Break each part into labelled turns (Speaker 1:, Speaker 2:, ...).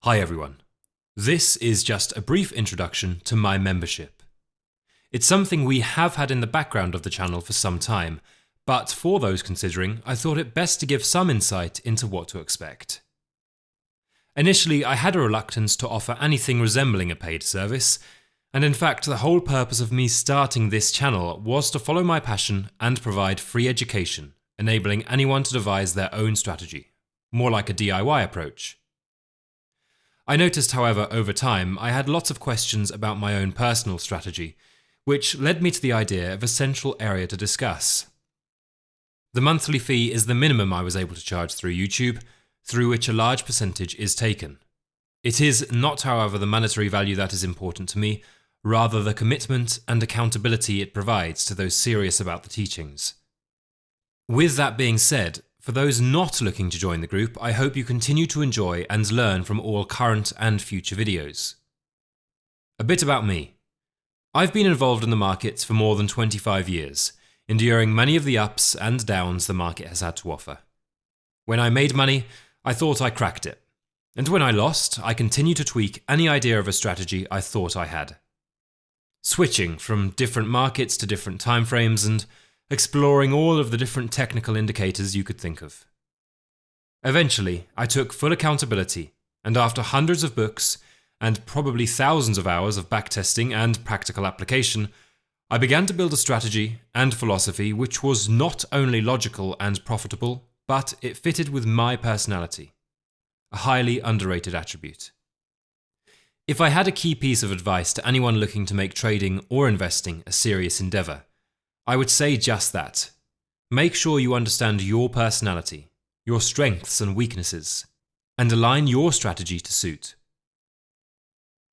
Speaker 1: Hi everyone. This is just a brief introduction to my membership. It's something we have had in the background of the channel for some time, but for those considering, I thought it best to give some insight into what to expect. Initially, I had a reluctance to offer anything resembling a paid service, and in fact the whole purpose of me starting this channel was to follow my passion and provide free education, enabling anyone to devise their own strategy, more like a DIY approach. I noticed, however, over time I had lots of questions about my own personal strategy, which led me to the idea of a central area to discuss. The monthly fee is the minimum I was able to charge through YouTube, through which a large percentage is taken. It is not, however, the monetary value that is important to me, rather the commitment and accountability it provides to those serious about the teachings. With that being said, for those not looking to join the group, I hope you continue to enjoy and learn from all current and future videos. A bit about me. I've been involved in the markets for more than 25 years, enduring many of the ups and downs the market has had to offer. When I made money, I thought I cracked it. And when I lost, I continued to tweak any idea of a strategy I thought I had. Switching from different markets to different timeframes and exploring all of the different technical indicators you could think of. Eventually, I took full accountability, and after hundreds of books and probably thousands of hours of backtesting and practical application, I began to build a strategy and philosophy which was not only logical and profitable, but it fitted with my personality, a highly underrated attribute. If I had a key piece of advice to anyone looking to make trading or investing a serious endeavor, I would say just that. Make sure you understand your personality, your strengths and weaknesses, and align your strategy to suit.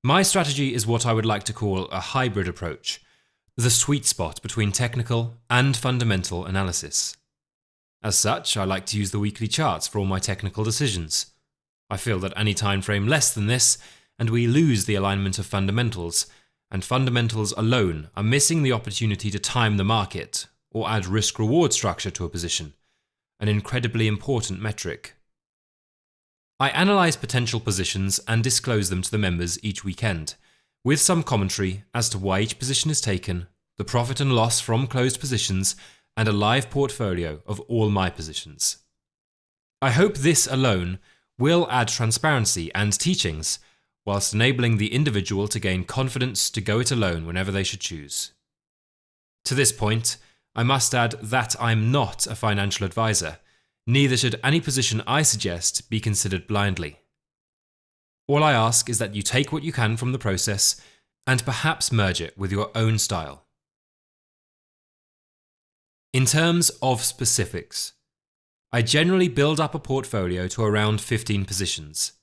Speaker 1: My strategy is what I would like to call a hybrid approach, the sweet spot between technical and fundamental analysis. As such, I like to use the weekly charts for all my technical decisions. I feel that any time frame less than this, and we lose the alignment of fundamentals, and fundamentals alone are missing the opportunity to time the market or add risk-reward structure to a position, an incredibly important metric. I analyze potential positions and disclose them to the members each weekend, with some commentary as to why each position is taken, the profit and loss from closed positions, and a live portfolio of all my positions. I hope this alone will add transparency and teachings, whilst enabling the individual to gain confidence to go it alone whenever they should choose. To this point, I must add that I'm not a financial advisor, neither should any position I suggest be considered blindly. All I ask is that you take what you can from the process and perhaps merge it with your own style. In terms of specifics, I generally build up a portfolio to around 15 positions.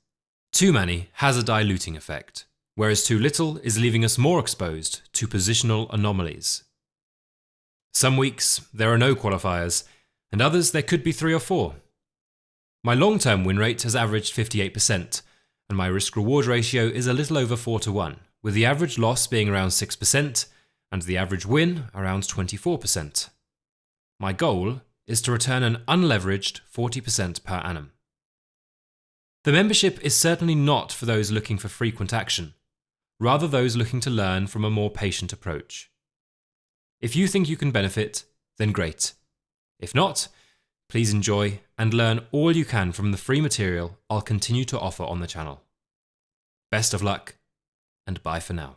Speaker 1: Too many has a diluting effect, whereas too little is leaving us more exposed to positional anomalies. Some weeks there are no qualifiers, and others there could be 3 or 4. My long-term win rate has averaged 58%, and my risk-reward ratio is a little over 4-1, with the average loss being around 6% and the average win around 24%. My goal is to return an unleveraged 40% per annum. The membership is certainly not for those looking for frequent action, rather those looking to learn from a more patient approach. If you think you can benefit, then great. If not, please enjoy and learn all you can from the free material I'll continue to offer on the channel. Best of luck, and bye for now.